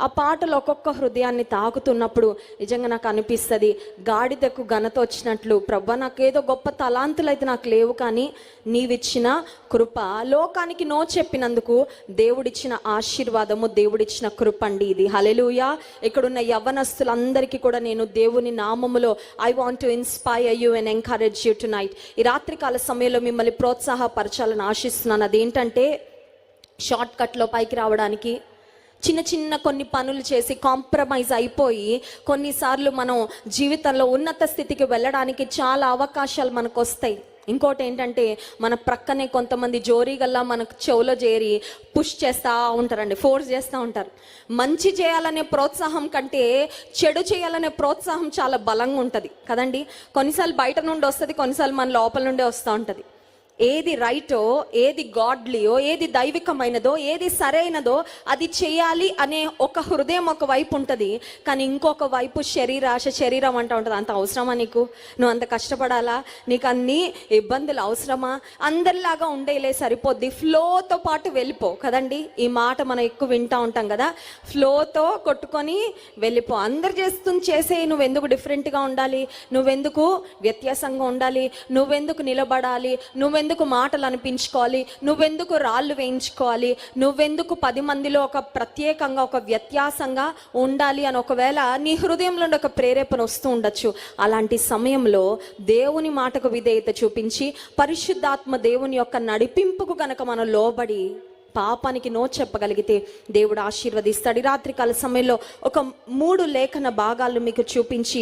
ఆ పాటలు ఒక్కొక్క హృదయాన్ని తాకుతున్నప్పుడు నిజంగా నాకు అనిపిస్తుంది, గాడిదకు ఘనత వచ్చినట్లు ప్రభా నాకేదో గొప్ప తలాంతులు అయితే నాకు లేవు, కానీ నీవిచ్చిన కృప, లోకానికి నో చెప్పినందుకు దేవుడిచ్చిన ఆశీర్వాదము, దేవుడిచ్చిన కృప అండి ఇది. హల్లెలూయా. ఇక్కడున్న యవ్వనస్తులందరికీ కూడా నేను దేవుని నామములో I want to inspire you and encourage you tonight. ఈ రాత్రికాల సమయంలో మిమ్మల్ని ప్రోత్సాహపరచాలని ఆశిస్తున్నాను. అదేంటంటే, షార్ట్ కట్లో పైకి రావడానికి చిన్న చిన్న కొన్ని పనులు చేసి కాంప్రమైజ్ అయిపోయి కొన్నిసార్లు మనం జీవితంలో ఉన్నత స్థితికి వెళ్ళడానికి చాలా అవకాశాలు మనకు వస్తాయి. ఇంకోటి ఏంటంటే, మన ప్రక్కనే కొంతమంది జోరీగల్లా మనకు చెవులో చేరి పుష్ చేస్తూ ఉంటారండి, ఫోర్స్ చేస్తూ ఉంటారు. మంచి చేయాలనే ప్రోత్సాహం కంటే చెడు చేయాలనే ప్రోత్సాహం చాలా బలంగా ఉంటుంది కదండి. కొన్నిసార్లు బయట నుండి వస్తుంది, కొన్నిసార్లు మన లోపల నుండే వస్తూ ఉంటుంది. ఏది రైటో, ఏది గాడ్లీయో, ఏది దైవికమైనదో, ఏది సరైనదో అది చేయాలి అనే ఒక హృదయం ఒక వైపు ఉంటుంది, కానీ ఇంకొక వైపు శరీరం అంటూ ఉంటుంది. అంత అవసరమా నీకు? నువ్వు అంత కష్టపడాలా? నీకు అన్ని ఇబ్బందులు అవసరమా? అందరిలాగా ఉండేలే, సరిపోద్ది, ఫ్లోతో పాటు వెళ్ళిపో కదండి. ఈ మాట మనం ఎక్కువ వింటూ ఉంటాం కదా, ఫ్లోతో కొట్టుకొని వెళ్ళిపో. అందరు చేసే నువ్వెందుకు డిఫరెంట్గా ఉండాలి? నువ్వెందుకు వ్యత్యాసంగా ఉండాలి? నువ్వెందుకు నిలబడాలి? నువ్వెందుకు మాటలు అనిపించుకోవాలి? నువ్వెందుకు రాళ్ళు వేయించుకోవాలి? నువ్వెందుకు 10 మందిలో ఒక ప్రత్యేకంగా ఒక వ్యత్యాసంగా ఉండాలి అని ఒకవేళ నీ హృదయంలో ఒక ప్రేరేపణ వస్తూ ఉండొచ్చు. అలాంటి సమయంలో దేవుని మాటకు విధేయత చూపించి పరిశుద్ధాత్మ దేవుని యొక్క నడిపింపుకు గనక మనం లోబడి పాపానికి నో చెప్పగలిగితే దేవుడు ఆశీర్వదిస్తాడు. రాత్రికాల సమయంలో ఒక 3 లేఖన భాగాలు మీకు చూపించి